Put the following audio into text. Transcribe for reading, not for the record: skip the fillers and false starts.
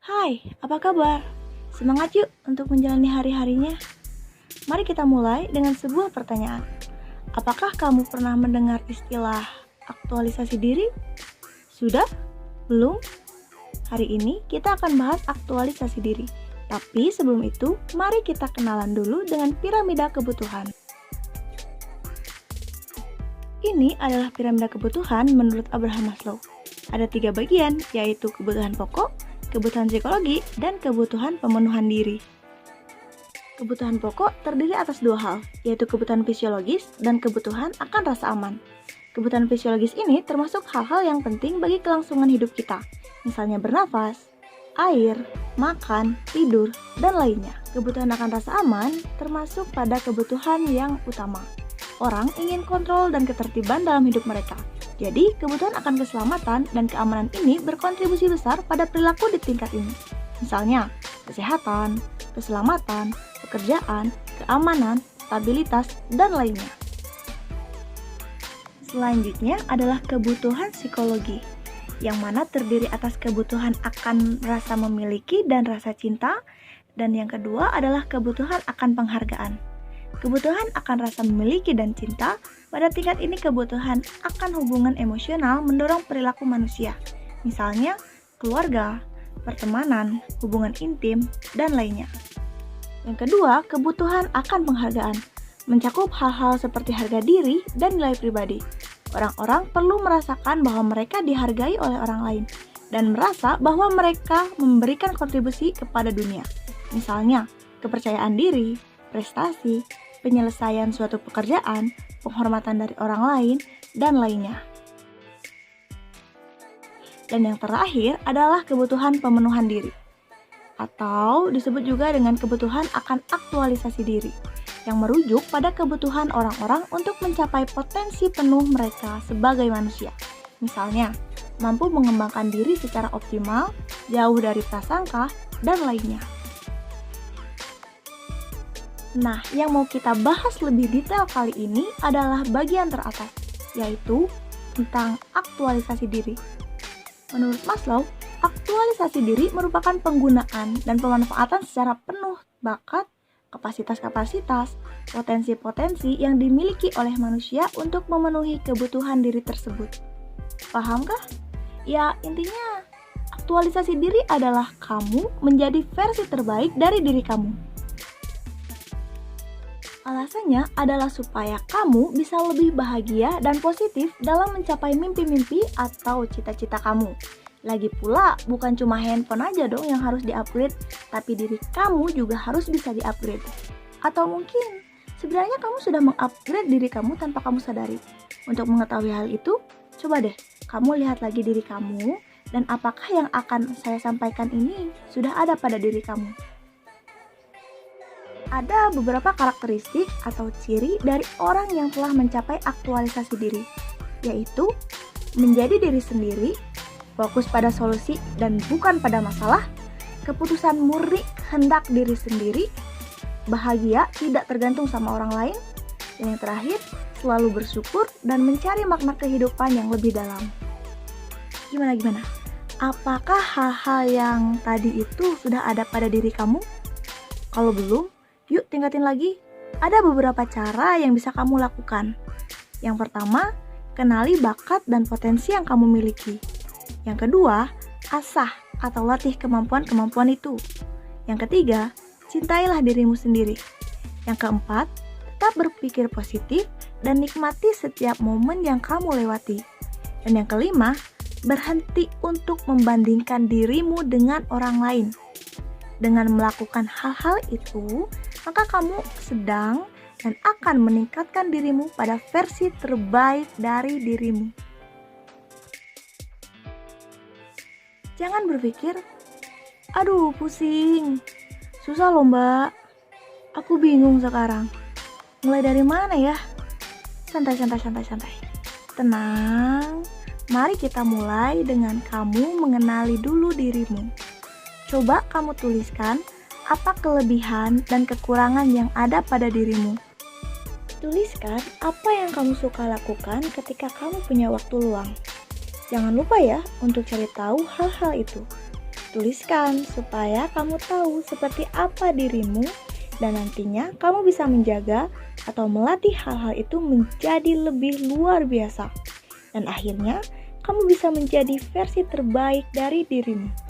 Hai, apa kabar? Semangat yuk untuk menjalani hari-harinya. Mari kita mulai dengan sebuah pertanyaan. Apakah kamu pernah mendengar istilah aktualisasi diri? Sudah? Belum? Hari ini kita akan bahas aktualisasi diri. Tapi sebelum itu, mari kita kenalan dulu dengan piramida kebutuhan. Ini adalah piramida kebutuhan menurut Abraham Maslow. Ada 3 bagian, yaitu kebutuhan pokok, kebutuhan psikologi, dan kebutuhan pemenuhan diri. Kebutuhan pokok terdiri atas 2 hal, yaitu kebutuhan fisiologis dan kebutuhan akan rasa aman. Kebutuhan fisiologis ini termasuk hal-hal yang penting bagi kelangsungan hidup kita, misalnya bernafas, air, makan, tidur, dan lainnya. Kebutuhan akan rasa aman termasuk pada kebutuhan yang utama. Orang ingin kontrol dan ketertiban dalam hidup mereka. Jadi, kebutuhan akan keselamatan dan keamanan ini berkontribusi besar pada perilaku di tingkat ini. Misalnya, kesehatan, keselamatan, pekerjaan, keamanan, stabilitas, dan lainnya. Selanjutnya adalah kebutuhan psikologi, yang mana terdiri atas kebutuhan akan rasa memiliki dan rasa cinta, dan yang kedua adalah kebutuhan akan penghargaan. Kebutuhan akan rasa memiliki dan cinta, pada tingkat ini kebutuhan akan hubungan emosional mendorong perilaku manusia, misalnya keluarga, pertemanan, hubungan intim, dan lainnya. Yang kedua, kebutuhan akan penghargaan, mencakup hal-hal seperti harga diri dan nilai pribadi. Orang-orang perlu merasakan bahwa mereka dihargai oleh orang lain, dan merasa bahwa mereka memberikan kontribusi kepada dunia, misalnya kepercayaan diri, prestasi, penyelesaian suatu pekerjaan, penghormatan dari orang lain, dan lainnya. Dan yang terakhir adalah kebutuhan pemenuhan diri, atau disebut juga dengan kebutuhan akan aktualisasi diri, yang merujuk pada kebutuhan orang-orang untuk mencapai potensi penuh mereka sebagai manusia. Misalnya, mampu mengembangkan diri secara optimal, jauh dari prasangka, dan lainnya. Nah, yang mau kita bahas lebih detail kali ini adalah bagian teratas, yaitu tentang aktualisasi diri. Menurut Maslow, aktualisasi diri merupakan penggunaan dan pemanfaatan secara penuh bakat, kapasitas-kapasitas, potensi-potensi yang dimiliki oleh manusia untuk memenuhi kebutuhan diri tersebut. Pahamkah? Ya, intinya aktualisasi diri adalah kamu menjadi versi terbaik dari diri kamu. Alasannya adalah supaya kamu bisa lebih bahagia dan positif dalam mencapai mimpi-mimpi atau cita-cita kamu. Lagi pula, bukan cuma handphone aja dong yang harus di-upgrade, tapi diri kamu juga harus bisa di-upgrade. Atau mungkin, sebenarnya kamu sudah meng-upgrade diri kamu tanpa kamu sadari. Untuk mengetahui hal itu, coba deh, kamu lihat lagi diri kamu, dan apakah yang akan saya sampaikan ini sudah ada pada diri kamu. Ada beberapa karakteristik atau ciri dari orang yang telah mencapai aktualisasi diri, yaitu menjadi diri sendiri, fokus pada solusi dan bukan pada masalah, keputusan murni kehendak diri sendiri, bahagia tidak tergantung sama orang lain, dan yang terakhir, selalu bersyukur dan mencari makna kehidupan yang lebih dalam. Gimana? Apakah hal-hal yang tadi itu sudah ada pada diri kamu? Kalau belum, yuk tingkatin lagi. Ada beberapa cara yang bisa kamu lakukan. Yang pertama, kenali bakat dan potensi yang kamu miliki. Yang kedua, asah atau latih kemampuan-kemampuan itu. Yang ketiga, cintailah dirimu sendiri. Yang keempat, tetap berpikir positif dan nikmati setiap momen yang kamu lewati. Dan yang kelima, berhenti untuk membandingkan dirimu dengan orang lain. Dengan melakukan hal-hal itu, maka kamu sedang dan akan meningkatkan dirimu pada versi terbaik dari dirimu. Jangan berpikir, aduh pusing, susah loh mbak, aku bingung sekarang, mulai dari mana ya? Santai. Tenang, mari kita mulai dengan kamu mengenali dulu dirimu. Coba kamu tuliskan apa kelebihan dan kekurangan yang ada pada dirimu. Tuliskan apa yang kamu suka lakukan ketika kamu punya waktu luang. Jangan lupa ya untuk cari tahu hal-hal itu. Tuliskan supaya kamu tahu seperti apa dirimu dan nantinya kamu bisa menjaga atau melatih hal-hal itu menjadi lebih luar biasa. Dan akhirnya kamu bisa menjadi versi terbaik dari dirimu.